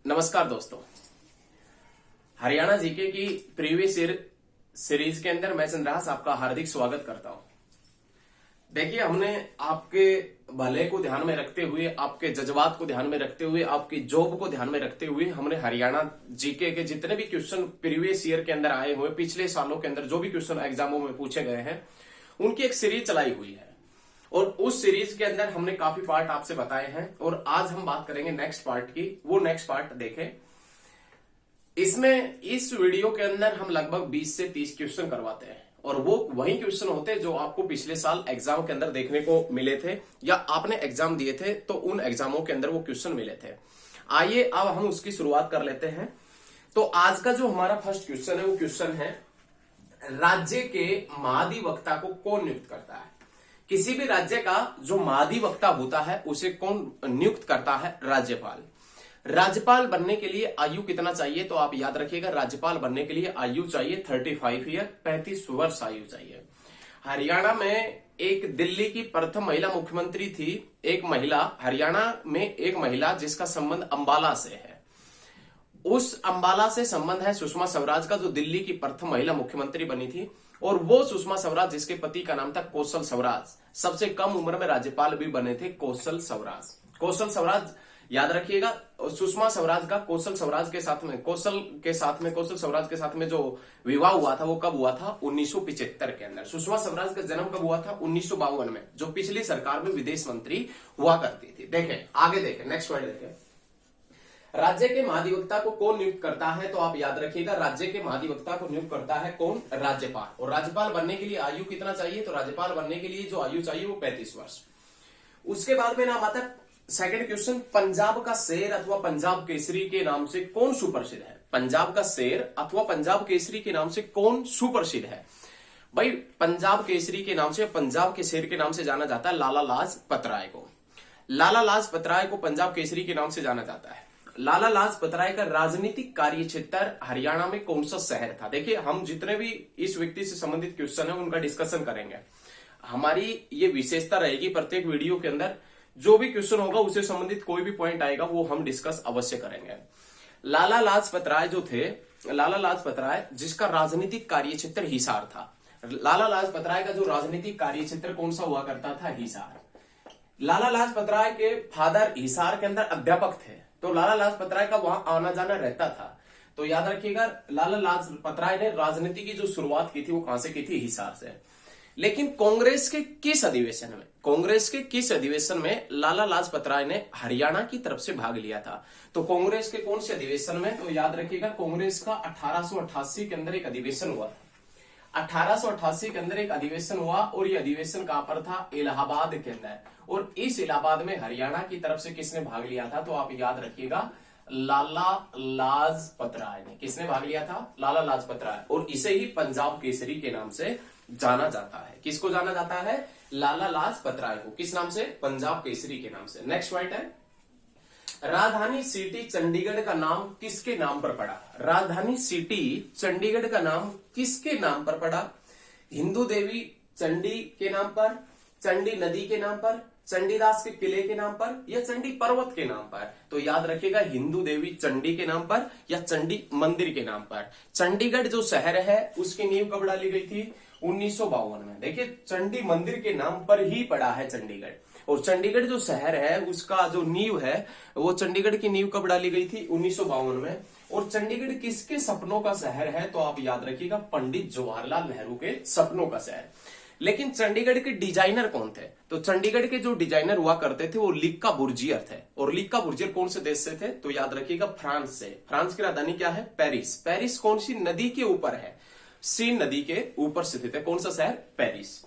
नमस्कार दोस्तों, हरियाणा जीके की प्रीवियस ईयर सीरीज के अंदर मैं चंद्रहास आपका हार्दिक स्वागत करता हूं। देखिए, हमने आपके भले को ध्यान में रखते हुए, आपके जज्बात को ध्यान में रखते हुए, आपकी जॉब को ध्यान में रखते हुए हमने हरियाणा जीके के जितने भी क्वेश्चन प्रीवियस ईयर के अंदर आए हुए, पिछले सालों के अंदर जो भी क्वेश्चन एग्जामों में पूछे गए हैं, उनकी एक सीरीज चलाई हुई है। और उस सीरीज के अंदर हमने काफी पार्ट आपसे बताए हैं और आज हम बात करेंगे नेक्स्ट पार्ट की। वो नेक्स्ट पार्ट देखें। इसमें इस वीडियो के अंदर हम लगभग 20 से 30 क्वेश्चन करवाते हैं और वो वही क्वेश्चन होते हैं जो आपको पिछले साल एग्जाम के अंदर देखने को मिले थे या आपने एग्जाम दिए थे तो उन एग्जामों के अंदर वो क्वेश्चन मिले थे। आइए अब हम उसकी शुरुआत कर लेते हैं। तो आज का जो हमारा फर्स्ट क्वेश्चन है वो क्वेश्चन है, राज्य के महाधिवक्ता को कौन नियुक्त करता है? किसी भी राज्य का जो महाधिवक्ता होता है उसे कौन नियुक्त करता है? राज्यपाल। राज्यपाल बनने के लिए आयु कितना चाहिए? तो आप याद रखिएगा, राज्यपाल बनने के लिए आयु चाहिए 35 ईयर, 35 वर्ष आयु चाहिए। हरियाणा में एक दिल्ली की प्रथम महिला मुख्यमंत्री थी, एक महिला, हरियाणा में एक महिला जिसका संबंध अंबाला से है। उस अंबाला से संबंध है सुषमा स्वराज का, जो दिल्ली की प्रथम महिला मुख्यमंत्री बनी थी। और वो सुषमा स्वराज जिसके पति का नाम था कौशल स्वराज, सबसे कम उम्र में राज्यपाल भी बने थे कौशल स्वराज। कौशल स्वराज याद रखिएगा, सुषमा स्वराज का कौशल स्वराज के साथ में कौशल स्वराज के साथ में जो विवाह हुआ था वो कब हुआ था? 1975 के अंदर। सुषमा स्वराज का जन्म कब हुआ था? 1952 में, जो पिछली सरकार में विदेश मंत्री हुआ करती थी। देखें, आगे देखें, नेक्स्ट पॉइंट देखें। राज्य के महाधिवक्ता को कौन नियुक्त करता है? तो आप याद रखिएगा, राज्य के महाधिवक्ता को नियुक्त करता है कौन? राज्यपाल। और राज्यपाल बनने के लिए आयु कितना चाहिए? तो राज्यपाल बनने के लिए जो आयु चाहिए वो 35 वर्ष। उसके बाद में नाम आता है सेकंड क्वेश्चन, पंजाब का शेर अथवा पंजाब केसरी के नाम से कौन सुप्रसिद्ध है? पंजाब का शेर अथवा पंजाब केसरी के नाम से कौन सुप्रसिद्ध है? भाई, पंजाब केसरी के नाम से, पंजाब के शेर के नाम से जाना जाता है लाला लाजपत राय को। लाला लाजपत राय को पंजाब केसरी के नाम से जाना जाता है। लाला लाजपत राय का राजनीतिक कार्य क्षेत्र हरियाणा में कौन सा शहर था? देखिए, हम जितने भी इस व्यक्ति से संबंधित क्वेश्चन है उनका डिस्कशन करेंगे। हमारी ये विशेषता रहेगी, प्रत्येक वीडियो के अंदर जो भी क्वेश्चन होगा उससे संबंधित कोई भी पॉइंट आएगा वो हम डिस्कस अवश्य करेंगे। लाला लाजपत राय जो थे, लाला लाजपत राय जिसका राजनीतिक कार्य क्षेत्र हिसार था। लाला लाजपत राय का जो राजनीतिक कार्य क्षेत्र कौन सा हुआ करता था? हिसार। लाला लाजपत राय के फादर हिसार के अंदर अध्यापक थे, तो लाला लाजपत राय का वहां आना जाना रहता था। तो याद रखिएगा, लाला लाजपत राय ने राजनीति की जो शुरुआत की थी वो कहां से की थी? हिसार से। लेकिन कांग्रेस के किस अधिवेशन में लाला लाजपत राय ने हरियाणा की तरफ से भाग लिया था? तो कांग्रेस के कौन से अधिवेशन में? तो याद रखिएगा, कांग्रेस का 1888 के अंदर एक अधिवेशन हुआ था। 1888 के अंदर एक अधिवेशन हुआ और ये अधिवेशन कहां पर था? इलाहाबाद के अंदर। और इस इलाहाबाद में हरियाणा की तरफ से किसने भाग लिया था? तो आप याद रखिएगा, लाला लाजपत राय ने। किसने भाग लिया था? लाला लाजपत राय। और इसे ही पंजाब केसरी के नाम से जाना जाता है। किसको जाना जाता है? लाला लाजपत राय को। किस नाम से? पंजाब केसरी के नाम से। नेक्स्ट पॉइंट है, राजधानी सिटी चंडीगढ़ का नाम किसके नाम पर पड़ा? राजधानी सिटी चंडीगढ़ का नाम किसके नाम पर पड़ा? हिंदू देवी चंडी के नाम पर, चंडी नदी के नाम पर, चंडीदास के किले के नाम पर, या चंडी पर्वत के नाम पर? तो याद रखिएगा, हिंदू देवी चंडी के नाम पर या चंडी मंदिर के नाम पर। चंडीगढ़ जो शहर है उसकी नींव कब डाली गई थी? 1952 में। देखिए, चंडी मंदिर के नाम पर ही पड़ा है चंडीगढ़। और चंडीगढ़ जो शहर है उसका जो नींव है वो चंडीगढ़ की नींव कब डाली गई थी? 1952 में। और चंडीगढ़ किसके सपनों का शहर है? तो आप याद रखिएगा, पंडित जवाहरलाल नेहरू के सपनों का शहर। लेकिन चंडीगढ़ के डिजाइनर कौन थे? तो चंडीगढ़ के जो डिजाइनर हुआ करते थे वो लिक्का बुर्जियर थे। और लिक्का बुर्जियर कौन से देश से थे? तो याद रखिएगा, फ्रांस से। फ्रांस की राजधानी क्या है? पेरिस। पेरिस कौन सी नदी के ऊपर है? सीन नदी के ऊपर स्थित है। कौन सा शहर? पेरिस।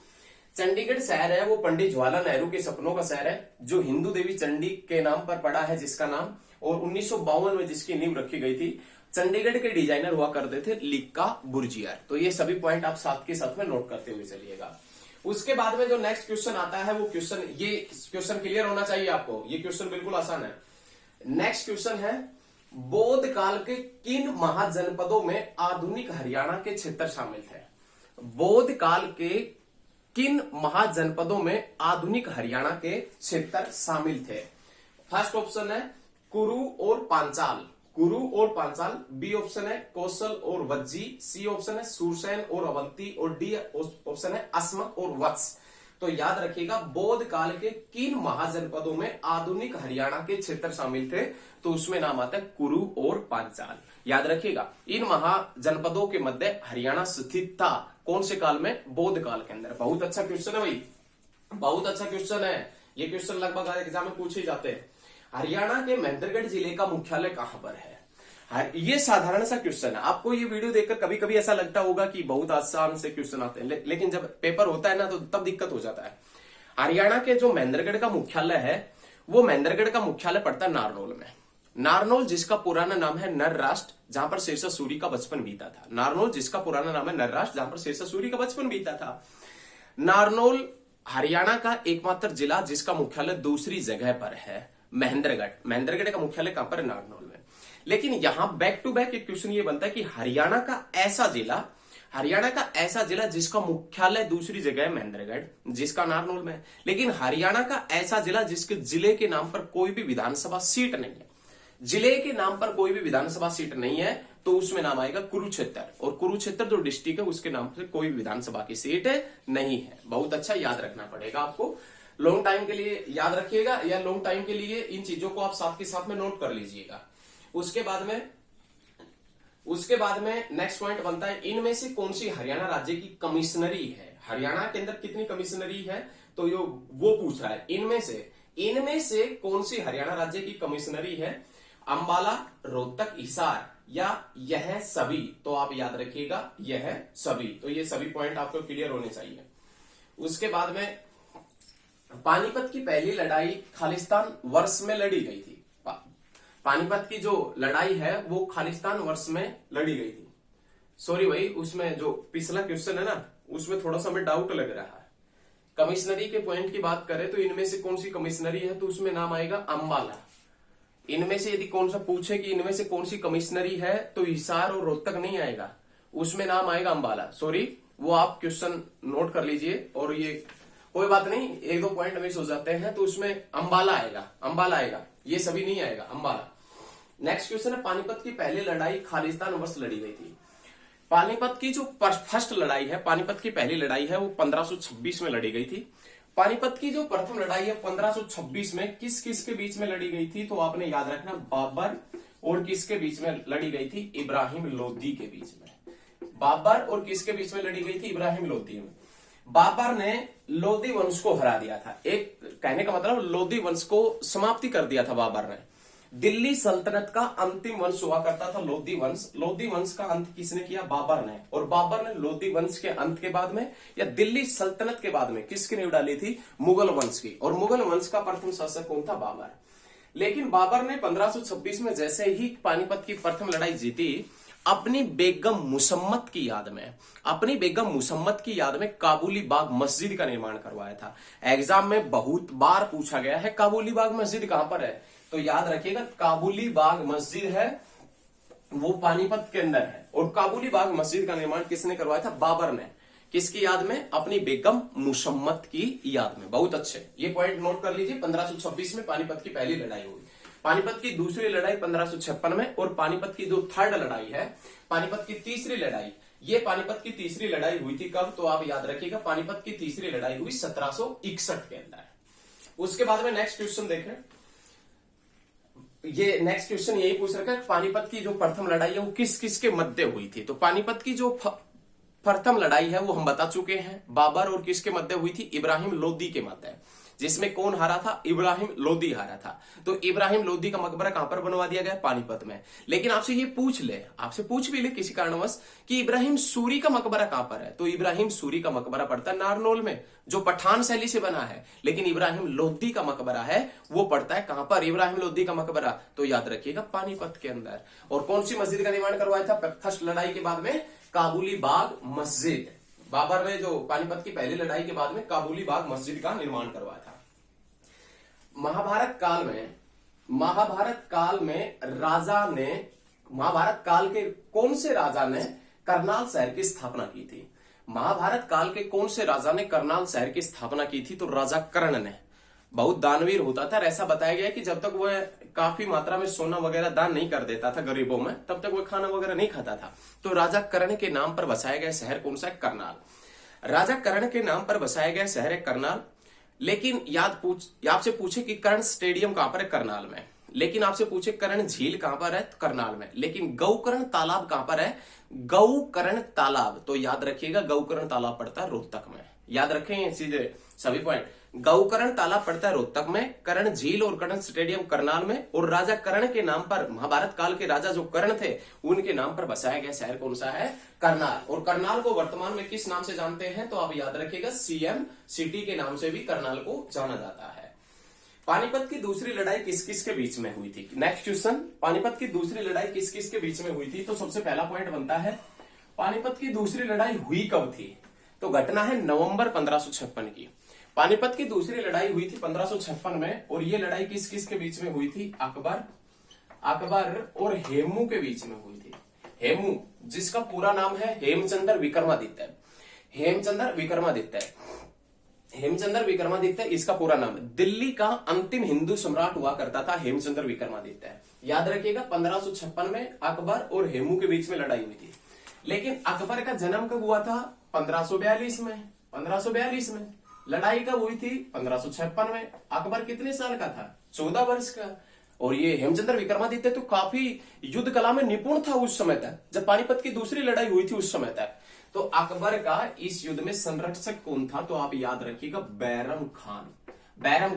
चंडीगढ़ शहर है वो पंडित जवाहरलाल नेहरू के सपनों का शहर है, जो हिंदू देवी चंडी के नाम पर पड़ा है जिसका नाम, और 1952 में जिसकी नींव रखी गई थी। चंडीगढ़ के डिजाइनर हुआ करते थे लिक्का बुर्जियर। तो ये सभी पॉइंट आप साथ के साथ में नोट करते हुए चलिएगा। उसके बाद में जो नेक्स्ट क्वेश्चन आता है वो क्वेश्चन, ये क्वेश्चन क्लियर होना चाहिए आपको, ये क्वेश्चन बिल्कुल आसान है। नेक्स्ट क्वेश्चन है, बौद्ध काल के किन महाजनपदों में आधुनिक हरियाणा के क्षेत्र शामिल थे? बौद्ध काल के किन महाजनपदों में आधुनिक हरियाणा के क्षेत्र शामिल थे? फर्स्ट ऑप्शन है कुरु और पांचाल। कुरु और पांचाल, बी ऑप्शन है कौशल और वज्जी, सी ऑप्शन है सूरसेन और अवंती और डी ऑप्शन है अस्मक और वत्स। तो याद रखिएगा बौद्ध काल के किन महाजनपदों में आधुनिक हरियाणा के क्षेत्र शामिल थे, तो उसमें नाम आता है कुरु और पांचाल। याद रखिएगा इन महाजनपदों के मध्य हरियाणा स्थित था, कौन से काल में, बौद्ध काल के अंदर। बहुत अच्छा क्वेश्चन है भाई, बहुत अच्छा क्वेश्चन है, ये क्वेश्चन लगभग एग्जाम में पूछे जाते हैं। हरियाणा के महेंद्रगढ़ जिले का मुख्यालय कहां पर है? ये साधारण सा क्वेश्चन है, आपको ये वीडियो देखकर कभी कभी ऐसा लगता होगा कि बहुत आसान से क्वेश्चन आते हैं, लेकिन जब पेपर होता है ना तो तब दिक्कत हो जाता है। हरियाणा के जो महेंद्रगढ़ का मुख्यालय है, वो महेंद्रगढ़ का मुख्यालय पड़ता है नारनौल में। नारनौल जिसका पुराना नाम है नर राष्ट्र, जहां पर शेरशाह सूरी का बचपन बीता था। नारनौल जिसका पुराना नाम है नर राष्ट्र, जहां पर शेरशाह सूरी का बचपन बीता था। नारनौल हरियाणा का एकमात्र जिला जिसका मुख्यालय दूसरी जगह पर है, महेंद्रगढ़। महेंद्रगढ़ का मुख्यालय कहां पर है? नारनौल में। लेकिन यहां बैक टू बैक एक क्वेश्चन ये बनता है कि हरियाणा का ऐसा जिला जिसका मुख्यालय दूसरी जगह है महेंद्रगढ़, जिसका नारनौल में है, लेकिन हरियाणा का ऐसा जिला जिसके जिले के नाम पर कोई भी विधानसभा सीट नहीं है, जिले के नाम पर कोई भी विधानसभा सीट नहीं है, तो उसमें नाम आएगा कुरुक्षेत्र। और कुरुक्षेत्र जो डिस्ट्रिक्ट है उसके नाम पर कोई भी विधानसभा की सीट नहीं है। बहुत अच्छा याद रखना पड़ेगा आपको, लॉन्ग टाइम के लिए याद रखिएगा, या लॉन्ग टाइम के लिए इन चीजों को आप साथ के साथ में नोट कर लीजिएगा। उसके बाद में नेक्स्ट पॉइंट बनता है, इनमें से कौन सी हरियाणा राज्य की कमिश्नरी है? हरियाणा के अंदर कितनी कमिश्नरी है, तो वो पूछ रहा है। इनमें से कौन सी हरियाणा राज्य की कमिश्नरी है? अंबाला, रोहतक, हिसार या यह सभी? तो आप याद रखिएगा यह सभी। तो ये सभी पॉइंट आपको क्लियर होने चाहिए। उसके बाद में पानीपत की पहली लड़ाई खालिस्तान वर्ष में लड़ी गई थी। पानीपत की जो लड़ाई है वो खालिस्तान वर्ष में लड़ी गई थी। सॉरी भाई, उसमें जो पिछला क्वेश्चन है ना उसमें थोड़ा सा हमें डाउट लग रहा है। कमिश्नरी के पॉइंट की बात करें तो इनमें से कौन सी कमिश्नरी है, तो उसमें नाम आएगा अंबाला। इनमें से यदि कौन सा पूछे कि इनमें से कौन सी कमिश्नरी है, तो हिसार और रोहतक नहीं आएगा, उसमें नाम आएगा अंबाला। सॉरी, वो आप क्वेश्चन नोट कर लीजिए, और ये कोई बात नहीं, एक दो पॉइंट मिस हो जाते हैं, तो उसमें अंबाला आएगा, ये सभी नहीं आएगा, अंबाला। नेक्स्ट क्वेश्चन है, पानीपत की पहली लड़ाई खालिस्तान वर्ष लड़ी गई थी। पानीपत की जो फर्स्ट लड़ाई है, पानीपत की पहली लड़ाई है, वो 1526 में लड़ी गई थी। पानीपत की जो प्रथम लड़ाई है 1526 में किस किस के बीच में लड़ी गई थी, तो आपने याद रखना बाबर और किसके बीच में लड़ी गई थी? इब्राहिम लोदी के बीच में। बाबर और किसके बीच में लड़ी गई थी? इब्राहिम लोदी में। बाबर ने लोदी वंश को हरा दिया था, एक कहने का मतलब लोदी वंश को समाप्ति कर दिया था बाबर ने। दिल्ली सल्तनत का अंतिम वंश हुआ करता था लोदी वंश। लोदी वंश का अंत किसने किया? बाबर ने। और बाबर ने लोदी वंश के अंत के बाद में या दिल्ली सल्तनत के बाद में किसकी नींव डाली थी? मुगल वंश की। और मुगल वंश का प्रथम शासक कौन था? बाबर। लेकिन बाबर ने 1526 में जैसे ही पानीपत की प्रथम लड़ाई जीती, अपनी बेगम मुसम्मत की याद में काबुली बाग मस्जिद का निर्माण करवाया था। एग्जाम में बहुत बार पूछा गया है काबुली बाग मस्जिद कहां पर है, तो याद रखिएगा काबुली बाग मस्जिद है वो पानीपत के अंदर है। और काबुली बाग मस्जिद का निर्माण किसने करवाया था? बाबर ने। किसकी याद में? अपनी बेगम मुसम्मत की याद में। बहुत अच्छे, ये पॉइंट नोट कर लीजिए। 1526 में पानीपत की पहली लड़ाई हुई। पानीपत की दूसरी लड़ाई 1556 में, और पानीपत की जो थर्ड लड़ाई है, पानीपत की तीसरी लड़ाई, ये पानीपत की तीसरी लड़ाई हुई थी कब? तो आप याद रखिएगा पानीपत की तीसरी लड़ाई हुई 1761 के अंदर। उसके बाद में नेक्स्ट क्वेश्चन देखें, ये नेक्स्ट क्वेश्चन यही पूछ रखा है, पानीपत की जो प्रथम लड़ाई है वो किस किस के मध्य हुई थी? तो पानीपत की जो प्रथम लड़ाई है वो हम बता चुके हैं, बाबर और किसके मध्य हुई थी? इब्राहिम लोदी के मध्य। जिसमें कौन हारा था? इब्राहिम लोदी हारा था। तो इब्राहिम लोदी का मकबरा कहां पर बनवा दिया गया? पानीपत में। लेकिन आपसे ये पूछ भी ले किसी कारणवश कि इब्राहिम सूरी का मकबरा कहां पर है, तो इब्राहिम सूरी का मकबरा पड़ता है नारनौल में, जो पठान शैली से बना है। लेकिन इब्राहिम लोदी का मकबरा है वो पड़ता है कहां पर? इब्राहिम लोदी का मकबरा, तो याद रखिएगा पानीपत के अंदर। और कौन सी मस्जिद का निर्माण करवाया था फर्स्ट लड़ाई के बाद में? काबुली बाग मस्जिद। बाबर ने जो पानीपत की पहली लड़ाई के बाद में काबुली बाग मस्जिद का निर्माण करवाया था। महाभारत काल के कौन से राजा ने करनाल शहर की स्थापना की थी? महाभारत काल के कौन से राजा ने करनाल शहर की स्थापना की थी? तो राजा कर्ण ने। बहुत दानवीर होता था। और ऐसा बताया गया है कि जब तक वह काफी मात्रा में सोना वगैरह दान नहीं कर देता था गरीबों में, तब तक वह खाना वगैरह नहीं खाता था। तो राजा कर्ण के नाम पर बसाया गया शहर कौन सा है? करनाल। राजा कर्ण के नाम पर बसाया गया शहर है करनाल। लेकिन आपसे पूछे कि कर्ण स्टेडियम कहां पर है? करनाल में। लेकिन आपसे पूछे कर्ण झील कहां पर है? करनाल में। लेकिन गौकर्ण तालाब कहां पर है? गौकर्ण तालाब, तो याद रखिएगा गौकर्ण तालाब पड़ता है रोहतक में। याद रखें ये चीजें सभी पॉइंट। गौकर्ण तालाब पड़ता है रोहतक में, कर्ण झील और कर्ण स्टेडियम करनाल में, और राजा कर्ण के नाम पर, महाभारत काल के राजा जो कर्ण थे उनके नाम पर बसाया गया शहर कौन सा है? करनाल। और करनाल को वर्तमान में किस नाम से जानते हैं? तो आप याद रखिएगा सीएम सिटी के नाम से भी करनाल को जाना जाता है। पानीपत की दूसरी लड़ाई किस किस के बीच में हुई थी? नेक्स्ट क्वेश्चन, पानीपत की दूसरी लड़ाई किस किस के बीच में हुई थी? तो सबसे पहला पॉइंट बनता है पानीपत की दूसरी लड़ाई हुई कब थी? तो घटना है नवंबर 1556 की। पानीपत की दूसरी लड़ाई हुई थी 1556 में, और ये लड़ाई किस किस के बीच में हुई थी? अकबर और हेमू के बीच में हुई थी। हेमू जिसका पूरा नाम है हेमचंद्र विक्रमादित्य। हेमचंद्र विक्रमादित्य इसका पूरा नाम है। दिल्ली का अंतिम हिंदू सम्राट हुआ करता था हेमचंद्र विक्रमादित्य। याद रखिएगा 1556 में अकबर और हेमू के बीच में लड़ाई हुई थी। लेकिन अकबर का जन्म कब हुआ था? 1542 में। लड़ाई कब हुई थी? 1556 में। अकबर कितने साल का था? 14 वर्ष का। और ये हेमचंद्र विक्रमादित्य तो काफी युद्ध कला में निपुण था उस समय तक, जब पानीपत की दूसरी लड़ाई हुई थी उस समय तक। तो अकबर का इस युद्ध में संरक्षक कौन था? तो आप याद रखिएगा बैरम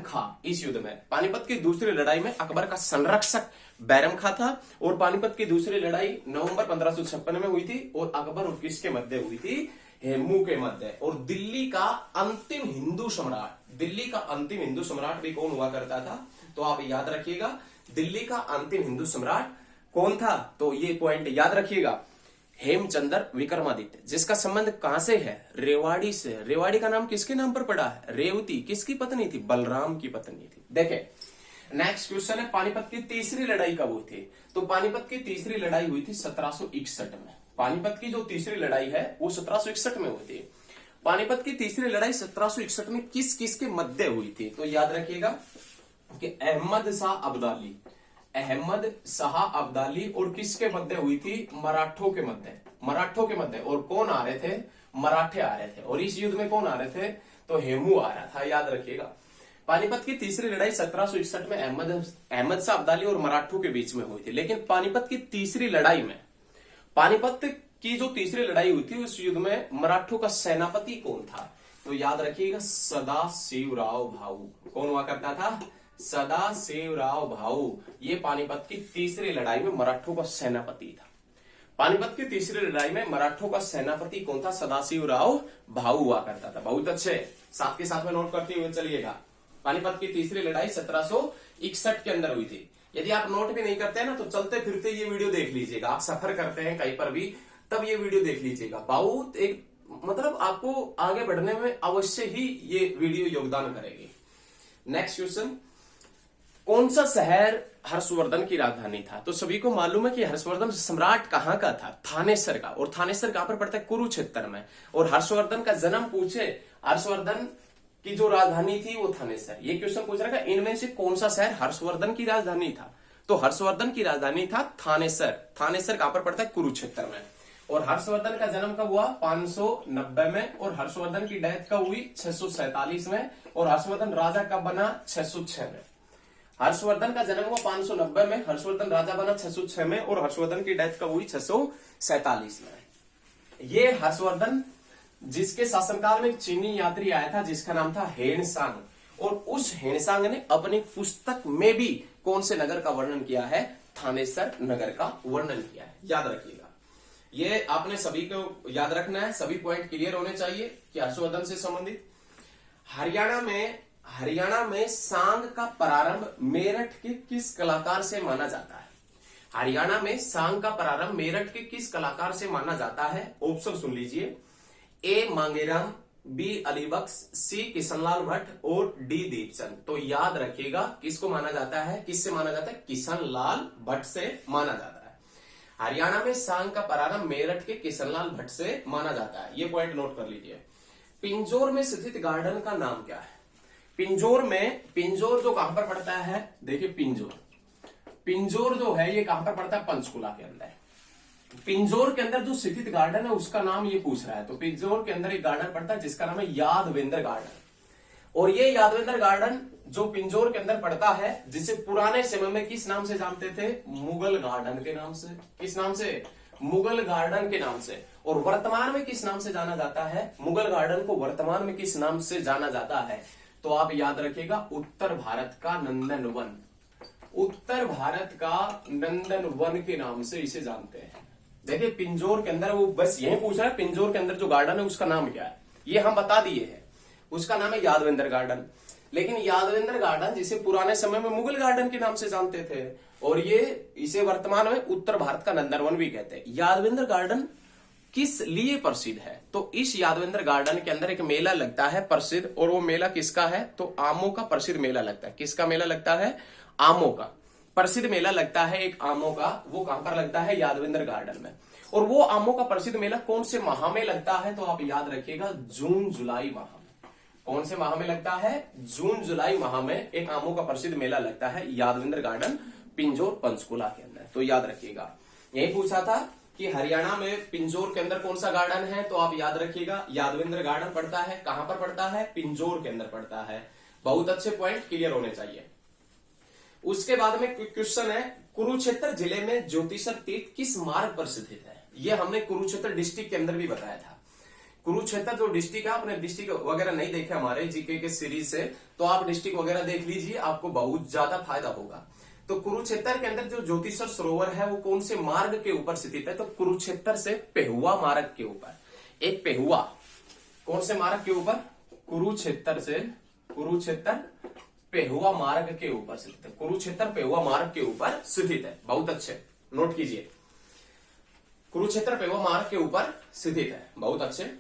खां। इस युद्ध में पानीपत की दूसरी लड़ाई में अकबर का संरक्षक बैरम खां था। और पानीपत की दूसरी लड़ाई नवंबर 1556 में हुई थी, और अकबर और किसके मध्य हुई थी? हेमू के मध्य। और दिल्ली का अंतिम हिंदू सम्राट भी कौन हुआ करता था? तो आप याद रखिएगा दिल्ली का अंतिम हिंदू सम्राट कौन था? तो ये पॉइंट याद रखिएगा, हेमचंद्र विक्रमादित्य, जिसका संबंध कहां से है? रेवाड़ी से। रेवाड़ी का नाम किसके नाम पर पड़ा है? रेवती किसकी पत्नी थी? बलराम की पत्नी थी। देखें नेक्स्ट क्वेश्चन है पानीपत की तीसरी लड़ाई कब हुई थी? तो पानीपत की तीसरी लड़ाई हुई थी 1761 में। पानीपत की जो तीसरी लड़ाई है वो 1761 में हुई थी। पानीपत की तीसरी लड़ाई 1761 में किस किस के मध्य हुई थी? तो याद रखिएगा कि अहमद शाह अब्दाली और किसके मध्य हुई थी? मराठों के मध्य। और कौन आ रहे थे? मराठे आ रहे थे। और इस युद्ध में कौन आ रहे थे? तो हेमू आ रहा था। याद रखिएगा पानीपत की तीसरी लड़ाई 1761 में अहमद शाह अब्दाली और मराठों के बीच में हुई थी। लेकिन पानीपत की तीसरी लड़ाई में, पानीपत की जो तीसरी लड़ाई हुई थी उस युद्ध में मराठों का सेनापति कौन था? तो याद रखिएगा सदाशिवराव भाऊ। कौन हुआ करता था? सदाशिवराव भाऊ। ये पानीपत की तीसरी लड़ाई में मराठों का सेनापति था। पानीपत की तीसरी लड़ाई में मराठों का सेनापति कौन था? सदाशिवराव भाऊ हुआ करता था। बहुत अच्छे, साथ के साथ में नोट करते हुए चलिएगा। पानीपत की तीसरी लड़ाई 1761 के अंदर हुई थी। यदि आप नोट भी नहीं करते हैं ना, तो चलते फिरते ये वीडियो देख लीजिएगा। आप सफर करते हैं कहीं पर भी, तब ये वीडियो देख लीजिएगा। बहुत एक मतलब आपको आगे बढ़ने में अवश्य ही ये वीडियो योगदान करेगी। नेक्स्ट क्वेश्चन, कौन सा शहर हर्षवर्धन की राजधानी था? तो सभी को मालूम है कि हर्षवर्धन सम्राट कहां का था? थानेसर का। और थानेसर कहां पर पड़ता है? कुरुक्षेत्र में। और हर्षवर्धन का जन्म पूछे, हर्षवर्धन की जो राजधानी थी वो थानेसर। ये क्वेश्चन पूछ रहा है इनमें से कौन सा शहर हर्षवर्धन की राजधानी था? तो हर्षवर्धन की राजधानी था थानेसर। थानेसर कहां पर पड़ता है? कुरुक्षेत्र में। और हर्षवर्धन का जन्म कब हुआ? 590 में। और हर्षवर्धन की डेथ कब हुई? 647 में। और हर्षवर्धन राजा कब बना? 606 में। हर्षवर्धन का जन्म हुआ 590 में, हर्षवर्धन राजा बना 606 में, और हर्षवर्धन की डेथ कब हुई? 647 में। ये हर्षवर्धन जिसके शासनकाल में एक चीनी यात्री आया था जिसका नाम था हेनसांग, और उस हेनसांग ने अपनी पुस्तक में भी कौन से नगर का वर्णन किया है? थानेसर नगर का वर्णन किया है। याद रखिएगा, ये आपने सभी को याद रखना है। सभी पॉइंट क्लियर होने चाहिए कि हर्षवर्धन से संबंधित। हरियाणा में सांग का प्रारंभ मेरठ के किस कलाकार से माना जाता है? हरियाणा में सांग का प्रारंभ मेरठ के किस कलाकार से माना जाता है? ऑप्शन सुन लीजिए, ए मांगेराम, बी अलीबख्श, सी किशनलाल भट्ट और डी दीपचंद। तो याद रखिएगा किसको माना जाता है? किससे माना जाता है? किशनलाल भट्ट से माना जाता है। हरियाणा में सांग का प्रारंभ मेरठ के किशनलाल भट्ट से माना जाता है। ये पॉइंट नोट कर लीजिए। पिंजौर में स्थित गार्डन का नाम क्या है? पिंजोर जो कहां पर पड़ता है, देखिए पिंजोर जो है ये कहां पर पड़ता है, पंचकुला के अंदर। पिंजोर के अंदर जो स्थित गार्डन है उसका नाम ये पूछ रहा है, तो पिंजोर के अंदर एक गार्डन पड़ता है जिसका नाम है यादवेंद्र गार्डन। और ये यादवेंद्र गार्डन जो पिंजोर के अंदर पड़ता है, जिसे पुराने समय में किस नाम से जानते थे, मुगल गार्डन के नाम से। किस नाम से, मुगल गार्डन के नाम से। और वर्तमान में किस नाम से जाना जाता है, मुगल गार्डन को वर्तमान में किस नाम से जाना जाता है, तो आप याद रखिएगा उत्तर भारत का नंदन वन। उत्तर भारत का नंदन वन के नाम से इसे जानते हैं। देखिए पिंजोर के अंदर वो बस यही पूछ रहा है, पिंजोर के अंदर जो गार्डन है उसका नाम क्या है, ये हम बता दिए हैं, उसका नाम है यादवेंद्र गार्डन। लेकिन यादवेंद्र गार्डन जिसे पुराने समय में मुगल गार्डन के नाम से जानते थे, और ये इसे वर्तमान में उत्तर भारत का नंदनवन भी कहते हैं। यादवेंद्र गार्डन किस लिए प्रसिद्ध है, तो इस यादवेंद्र गार्डन के अंदर एक मेला लगता है प्रसिद्ध, और वो मेला किसका है, तो आमों का प्रसिद्ध मेला लगता है। किसका मेला लगता है, आमों का प्रसिद्ध मेला लगता है एक आमों का। वो कहां पर लगता है, यादवेंद्र गार्डन में। और वो आमों का प्रसिद्ध मेला कौन से माह में लगता है, तो आप याद रखिएगा जून जुलाई माह में। कौन से माह में लगता है, जून जुलाई माह में एक आमों का प्रसिद्ध मेला लगता है यादवेंद्र गार्डन पिंजोर पंचकुला के अंदर। तो याद रखिएगा, यही पूछा था कि हरियाणा में पिंजोर के अंदर कौन सा गार्डन है, तो आप याद रखिएगा यादवेंद्र गार्डन पड़ता है। कहां पर पड़ता है, पिंजोर के अंदर पड़ता है। बहुत अच्छे पॉइंट क्लियर होने चाहिए। उसके बाद में क्वेश्चन है, कुरुक्षेत्र जिले में ज्योतिषर तीर्थ किस मार्ग पर स्थित है। ये हमने कुरुक्षेत्र डिस्ट्रिक्ट के अंदर भी बताया था। कुरुक्षेत्र जो डिस्ट्रिक्ट है, आपने डिस्ट्रिक्ट वगैरह नहीं देखे हमारे जीके के सीरीज से, तो आप डिस्ट्रिक्ट वगैरह देख लीजिए, आपको बहुत ज्यादा फायदा होगा। तो कुरुक्षेत्र के अंदर जो ज्योतिषर सरोवर है वो कौन से मार्ग के ऊपर स्थित है, तो कुरुक्षेत्र से पेहुआ मार्ग के ऊपर। एक पेहुआ कौन से मार्ग के ऊपर, कुरुक्षेत्र पेहुआ मार्ग के ऊपर स्थित है। कुरुक्षेत्र पेहुआ मार्ग के ऊपर स्थित है। बहुत अच्छे, नोट कीजिए, कुरुक्षेत्र पेहुआ मार्ग के ऊपर स्थित है। बहुत अच्छे।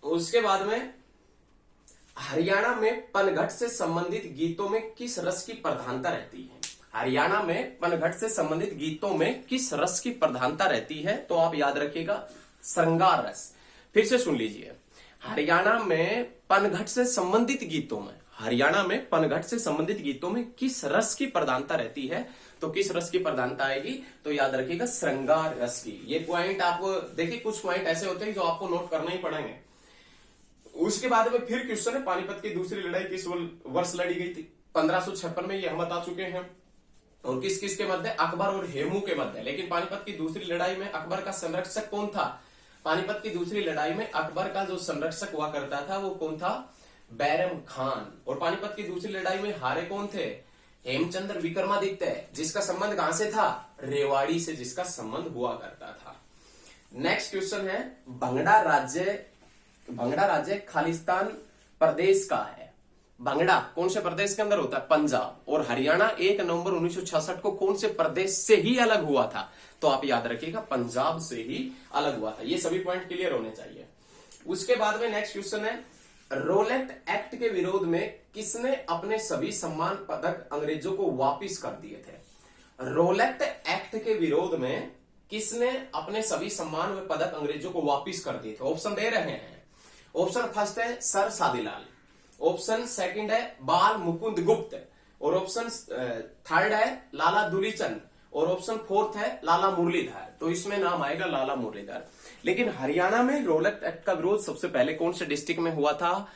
उसके बाद में हरियाणा में पनघट से संबंधित गीतों में किस रस की प्रधानता रहती है। हरियाणा में पनघट से संबंधित गीतों में किस रस की प्रधानता रहती है, तो आप याद रखिएगा श्रृंगार रस। फिर से सुन लीजिए, हरियाणा में पनघट से संबंधित गीतों में, हरियाणा में पनघट से संबंधित गीतों में किस रस की प्रधानता रहती है, तो किस रस की प्रधानता आएगी, तो याद रखिएगा श्रृंगार रस की। ये पॉइंट आप देखिए, कुछ पॉइंट ऐसे होते हैं जो आपको नोट करना ही पड़ेंगे। उसके बाद में फिर क्वेश्चन है, पानीपत की दूसरी लड़ाई किस वर्ष लड़ी गई थी, 1556 में, ये हम बता चुके हैं। और किस किस के मध्य, अकबर और हेमू के मध्य। लेकिन पानीपत की दूसरी लड़ाई में अकबर का संरक्षक कौन था, पानीपत की दूसरी लड़ाई में अकबर का जो संरक्षक हुआ करता था वो कौन था, बैरम खान। और पानीपत की दूसरी लड़ाई में हारे कौन थे, हेमचंद्र विक्रमादित्य, जिसका संबंध कहां से था, रेवाड़ी से जिसका संबंध हुआ करता था। नेक्स्ट क्वेश्चन है, भंगड़ा राज्य खालिस्तान प्रदेश का है। भंगड़ा कौन से प्रदेश के अंदर होता है, पंजाब। और हरियाणा 1 नवंबर 1966 को कौन से प्रदेश से ही अलग हुआ था, तो आप याद रखिएगा पंजाब से ही अलग हुआ था। ये सभी पॉइंट क्लियर होने चाहिए। उसके बाद में नेक्स्ट क्वेश्चन है, रोलेट एक्ट के विरोध में किसने अपने सभी सम्मान पदक अंग्रेजों को वापिस कर दिए थे। रोलेट एक्ट के विरोध में किसने अपने सभी सम्मान व पदक अंग्रेजों को वापिस कर दिए थे। ऑप्शन दे रहे हैं। ऑप्शन फर्स्ट है सर सादीलाल, ऑप्शन सेकंड है बाल मुकुंद गुप्त, और ऑप्शन थर्ड है लाला दुलीचंद, और ऑप्शन फोर्थ है लाला मुरलीधर। तो इसमें नाम आएगा लाला मुरलीधर। लेकिन हरियाणा में रोलेट एक्ट का विरोध सबसे पहले कौन से डिस्ट्रिक्ट में हुआ था,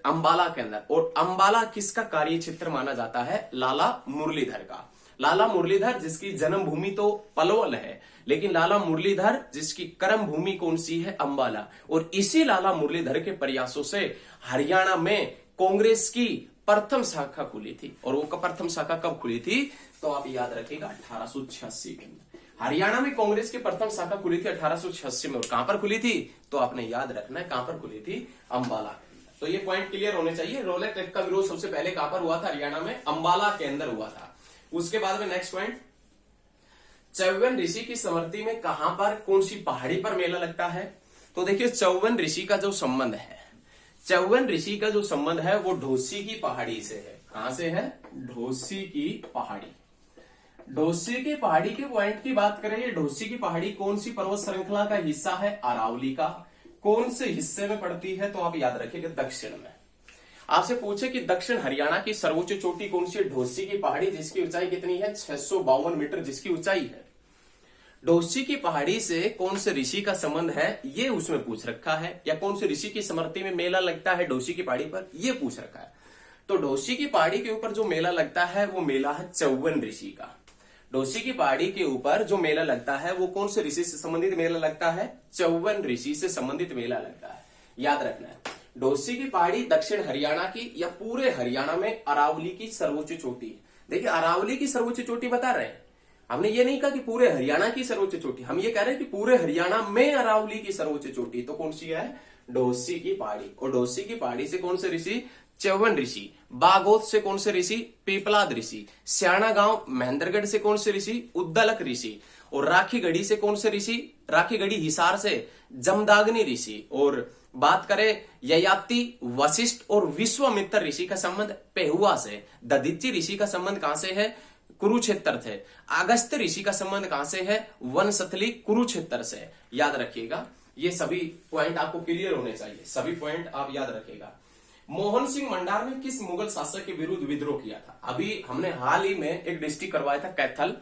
अंबाला के अंदर। और अंबाला किसका कार्य क्षेत्र माना जाता है, लाला मुरलीधर का। लाला मुरलीधर जिसकी जन्मभूमि तो पलवल है, लेकिन लाला मुरलीधर जिसकी कर्म भूमि कौन सी है, अंबाला। और इसी लाला मुरलीधर के प्रयासों से हरियाणा में कांग्रेस की प्रथम शाखा खुली थी। और वो प्रथम शाखा कब खुली थी, तो आप याद रखिएगा 1886 के अंदर हरियाणा में कांग्रेस की प्रथम शाखा खुली थी 1886 में। और कहां पर खुली थी, तो आपने याद रखना है कहां पर खुली थी, अंबाला के अंदर। तो ये पॉइंट क्लियर होने चाहिए। रोलेट एक्ट का विरोध सबसे पहले कहां पर हुआ था, हरियाणा में अंबाला के अंदर हुआ था। उसके बाद में नेक्स्ट पॉइंट, चौवन ऋषि की स्मृति में कहां पर, कौन सी पहाड़ी पर मेला लगता है। तो देखिए चौवन ऋषि का जो संबंध है, चौवन ऋषि का जो संबंध है वो ढोसी की पहाड़ी से है। कहां से है, ढोसी की पहाड़ी। ढोसी की पहाड़ी के पॉइंट की बात करें, ये ढोसी की पहाड़ी कौन सी पर्वत श्रृंखला का हिस्सा है, अरावली का। कौन से हिस्से में पड़ती है, तो आप याद रखिएगा दक्षिण में। आपसे पूछे कि दक्षिण हरियाणा की सर्वोच्च चोटी कौन सी है? ढोसी की पहाड़ी, जिसकी ऊंचाई कितनी है? 652 मीटर जिसकी ऊंचाई है। ढोसी की पहाड़ी से कौन से ऋषि का संबंध है, ये उसमें पूछ रखा है। या कौन से ऋषि की स्मृति में मेला लगता है ढोसी की पहाड़ी पर, ये पूछ रखा है। तो ढोसी की पहाड़ी के ऊपर जो मेला लगता है वो मेला है चौवन ऋषि का। ढोसी की पहाड़ी के ऊपर जो मेला लगता है वो कौन से ऋषि से संबंधित मेला लगता है? चौवन ऋषि से संबंधित मेला लगता है, याद रखना है। ढोसी की पहाड़ी दक्षिण हरियाणा की या पूरे हरियाणा में अरावली की सर्वोच्च चोटी है। देखिए अरावली की सर्वोच्च चोटी बता रहे हैं, हमने ये नहीं कहा कि पूरे हरियाणा की सर्वोच्च चोटी, हम ये कह रहे हैं कि पूरे हरियाणा में अरावली की सर्वोच्च चोटी तो कौन सी है? ढोसी की पहाड़ी। और ढोसी की पहाड़ी से कौन से ऋषि? चौवन ऋषि। बागोत से कौन से ऋषि? पीपलाद ऋषि। स्याणा गांव महेंद्रगढ़ से कौन से ऋषि? उद्दलक ऋषि। और राखीगढ़ी से कौन से ऋषि? राखीगढ़ी हिसार से जमदाग्नि ऋषि। और बात करें ययाति, वशिष्ठ और विश्वामित्र ऋषि का संबंध पेहुआ से। दधीचि ऋषि का संबंध कहां से है? कुरुक्षेत्र थे। अगस्त्य ऋषि का संबंध कहां से है? वनस्थली कुरुक्षेत्र से। याद रखिएगा, ये सभी पॉइंट आपको क्लियर होने चाहिए, सभी पॉइंट आप याद रखिएगा। मोहन सिंह मंडार ने किस मुगल शासक के विरुद्ध विद्रोह किया था? अभी हमने हाल ही में एक डिस्ट्रिक्ट करवाया था कैथल,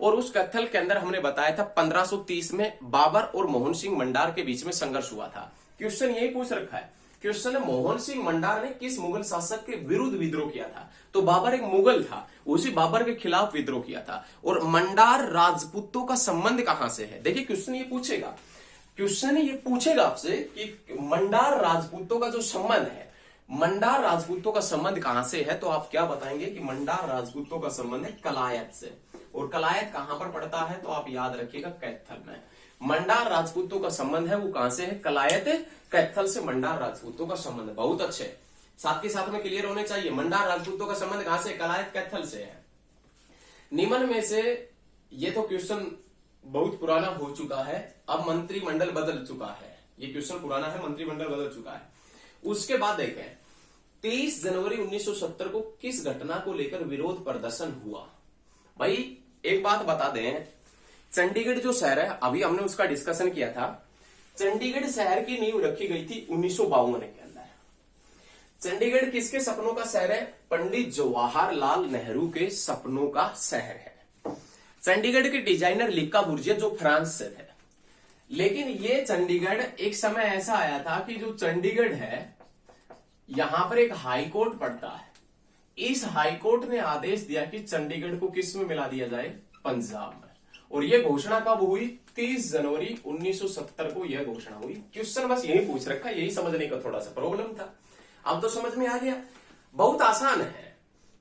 और उस कैथल के अंदर हमने बताया था 1530 में बाबर और मोहन सिंह मंडार के बीच में संघर्ष हुआ था। क्वेश्चन यही पूछ रखा है, क्वेश्चन है मोहन सिंह मंडार ने किस मुगल शासक के विरुद्ध विद्रोह किया था? तो बाबर एक मुगल था, उसी बाबर के खिलाफ विद्रोह किया था। और मंडार राजपूतों का संबंध कहां से है? देखिए क्वेश्चन ये पूछेगा, क्वेश्चन ये पूछेगा आपसे कि मंडार राजपूतों का जो संबंध है, मंडार राजपूतों का संबंध कहां से है? तो आप क्या बताएंगे कि मंडार राजपूतों का संबंध है कलायत से। और कलायत कहां पर पड़ता है? तो आप याद रखिएगा कैथल में। मंडार राजपूतों का संबंध है वो कहां से है? कलायत, कैथल से मंडार राजपूतों का संबंध। बहुत अच्छे, साथ के साथ में क्लियर होने चाहिए। मंडार राजपूतों का संबंध कहां से? कलायत, कैथल से है। निम्न में से, ये तो क्वेश्चन बहुत पुराना हो चुका है, अब मंत्रिमंडल बदल चुका है, ये क्वेश्चन पुराना है, मंत्रिमंडल बदल चुका है। उसके बाद देखें 23 जनवरी 1970 को किस घटना को लेकर विरोध प्रदर्शन हुआ? भाई एक बात बता दें, चंडीगढ़ जो शहर है, अभी हमने उसका डिस्कशन किया था, चंडीगढ़ शहर की नींव रखी गई थी 1952 के अंदर। चंडीगढ़ किसके सपनों का शहर है? पंडित जवाहरलाल नेहरू के सपनों का शहर है। चंडीगढ़ के डिजाइनर लिक्का बुर्जिया जो फ्रांस से थे। लेकिन ये चंडीगढ़, एक समय ऐसा आया था कि जो चंडीगढ़ है, यहां पर एक हाई कोर्ट पड़ता है। इस हाई कोर्ट ने आदेश दिया कि चंडीगढ़ को किस में मिला दिया जाए? पंजाब में। और यह घोषणा कब हुई? 30 जनवरी 1970 को यह घोषणा हुई। क्वेश्चन बस यही पूछ रखा, यही समझने का थोड़ा सा प्रॉब्लम था, अब तो समझ में आ गया। बहुत आसान है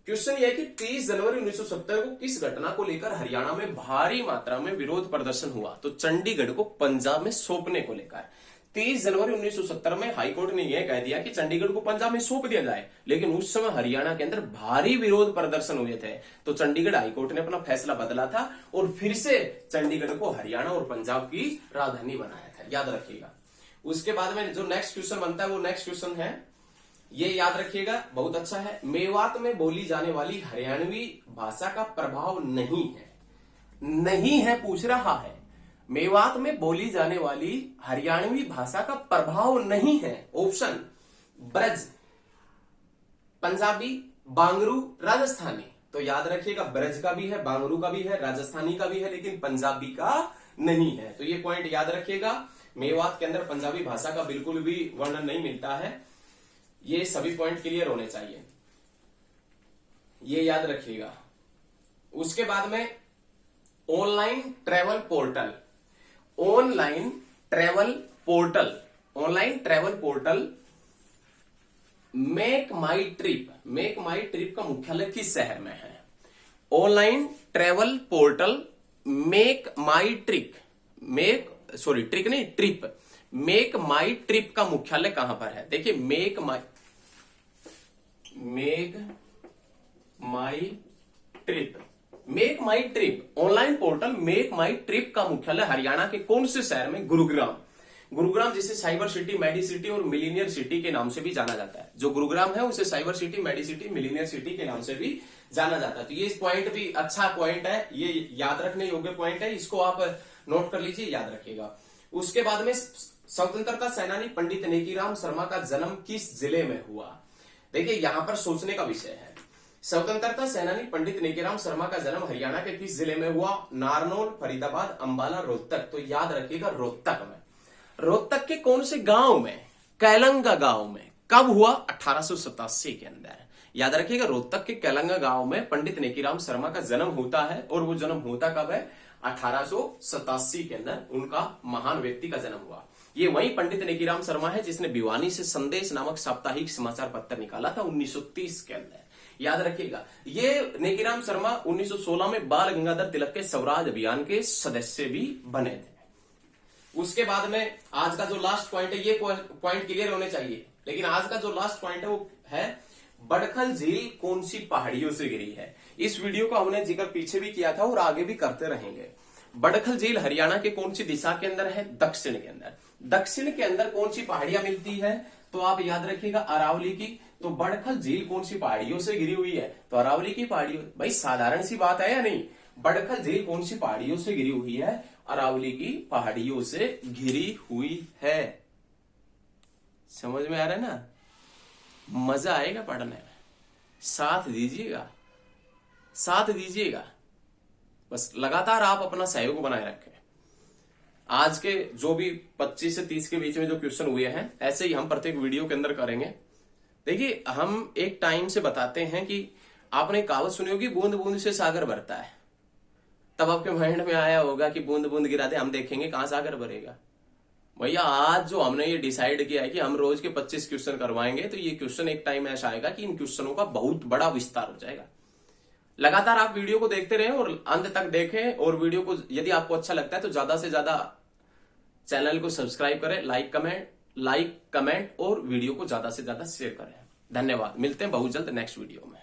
क्वेश्चन यह कि 30 जनवरी 1970 को किस घटना को लेकर हरियाणा में भारी मात्रा में विरोध प्रदर्शन हुआ? तो चंडीगढ़ को पंजाब में सौंपने को लेकर। 30 जनवरी 1970 में हाईकोर्ट ने यह कह दिया कि चंडीगढ़ को पंजाब में सौंप दिया जाए, लेकिन उस समय हरियाणा के अंदर भारी विरोध प्रदर्शन हुए थे, तो चंडीगढ़ हाईकोर्ट ने अपना फैसला बदला था और फिर से चंडीगढ़ को हरियाणा और पंजाब की राजधानी बनाया था, याद रखिएगा। उसके बाद में जो नेक्स्ट क्वेश्चन बनता है वो नेक्स्ट क्वेश्चन है, ये याद रखिएगा, बहुत अच्छा है। मेवात में बोली जाने वाली हरियाणवी भाषा का प्रभाव नहीं है, नहीं है पूछ रहा है। मेवात में बोली जाने वाली हरियाणवी भाषा का प्रभाव नहीं है। ऑप्शन ब्रज, पंजाबी, बांगरू, राजस्थानी। तो याद रखिएगा ब्रज का भी है, बांगरू का भी है, राजस्थानी का भी है, लेकिन पंजाबी का नहीं है। तो ये पॉइंट याद रखिएगा, मेवात के अंदर पंजाबी भाषा का बिल्कुल भी वर्णन नहीं मिलता है। ये सभी पॉइंट क्लियर होने चाहिए, ये याद रखिएगा। उसके बाद में online travel portal, online travel portal, online travel portal make my trip, make my trip का मुख्यालय किस शहर में है? Online travel portal make my trip, trick नहीं, ट्रिप, मेक माई ट्रिप का मुख्यालय कहां पर है? देखिए make my trip online portal make my trip का मुख्यालय हरियाणा के कौन से शहर में? गुरुग्राम। गुरुग्राम जिसे साइबर सिटी, मेडी सिटी और मिलीनियर सिटी के नाम से भी जाना जाता है। जो गुरुग्राम है उसे cyber city, medi city, millionaire city के नाम से भी जाना जाता है। तो ये पॉइंट भी अच्छा पॉइंट है, ये याद रखने योग्य पॉइंट है, इसको आप नोट कर लीजिए, याद रखिएगा। उसके बाद में स्वतंत्रता सेनानी पंडित नेकीराम शर्मा का जन्म किस जिले में हुआ? देखिए यहां पर सोचने का विषय है। स्वतंत्रता सेनानी पंडित नेकीराम शर्मा का जन्म हरियाणा के किस जिले में हुआ? नारनौल, फरीदाबाद, अंबाला, रोहतक। तो याद रखिएगा रोहतक में। रोहतक के कौन से गांव में? कैलंगा गांव में। कब हुआ? 1887 के अंदर। याद रखिएगा रोहतक के कैलंगा गांव में पंडित नेकीराम शर्मा का जन्म होता है। और वो जन्म होता कब है? 1887 के अंदर उनका महान व्यक्ति का जन्म हुआ। ये वही पंडित नेकीराम शर्मा है जिसने भिवानी से संदेश नामक साप्ताहिक समाचार पत्र निकाला था 1930 के अंदर। याद रखिएगा ये नेकीराम शर्मा 1916 में बाल गंगाधर तिलक के स्वराज अभियान के सदस्य भी बने थे। उसके बाद में आज का जो लास्ट पॉइंट है, ये पॉइंट क्लियर होने चाहिए। लेकिन आज का जो लास्ट पॉइंट है वो है बड़खल झील कौन सी पहाड़ियों से घिरी है? इस वीडियो को हमने जिक्र पीछे भी किया था और आगे भी करते रहेंगे। बड़खल झील हरियाणा के कौन सी दिशा के अंदर है? दक्षिण के अंदर। दक्षिण के अंदर कौन सी पहाड़ियां मिलती है? तो आप याद रखिएगा अरावली की। तो बड़खल झील कौन सी पहाड़ियों से घिरी हुई है? तो अरावली की पहाड़ियों। भाई साधारण सी बात है या नहीं? बड़खल झील कौन सी पहाड़ियों से घिरी हुई है? अरावली की पहाड़ियों से घिरी हुई है। समझ में आ रहा है ना? मजा आएगा पढ़ने में। साथ दीजिएगा, साथ दीजिएगा। बस लगातार आप अपना सहयोग बनाए रखें। आज के जो भी 25 से 30 के बीच में जो क्वेश्चन हुए हैं ऐसे ही हम प्रत्येक वीडियो के अंदर करेंगे। देखिए हम एक टाइम से बताते हैं कि आपने कहावत सुनी होगी बूंद बूंद से सागर भरता है। तब आपके माइंड में आया होगा कि बूंद बूंद गिरा दे हम देखेंगे कहां सागर भरेगा। भैया आज जो हमने ये डिसाइड किया है कि हम रोज के 25 क्वेश्चन करवाएंगे, तो ये क्वेश्चन एक टाइम ऐसा आएगा कि इन क्वेश्चनों का बहुत बड़ा विस्तार हो जाएगा। लगातार आप वीडियो को देखते रहें और अंत तक देखें। और वीडियो को यदि आपको अच्छा लगता है तो ज्यादा से ज्यादा चैनल को सब्सक्राइब करें, लाइक कमेंट और वीडियो को ज्यादा से ज्यादा शेयर करें। धन्यवाद। मिलते हैं बहुत जल्द नेक्स्ट वीडियो में।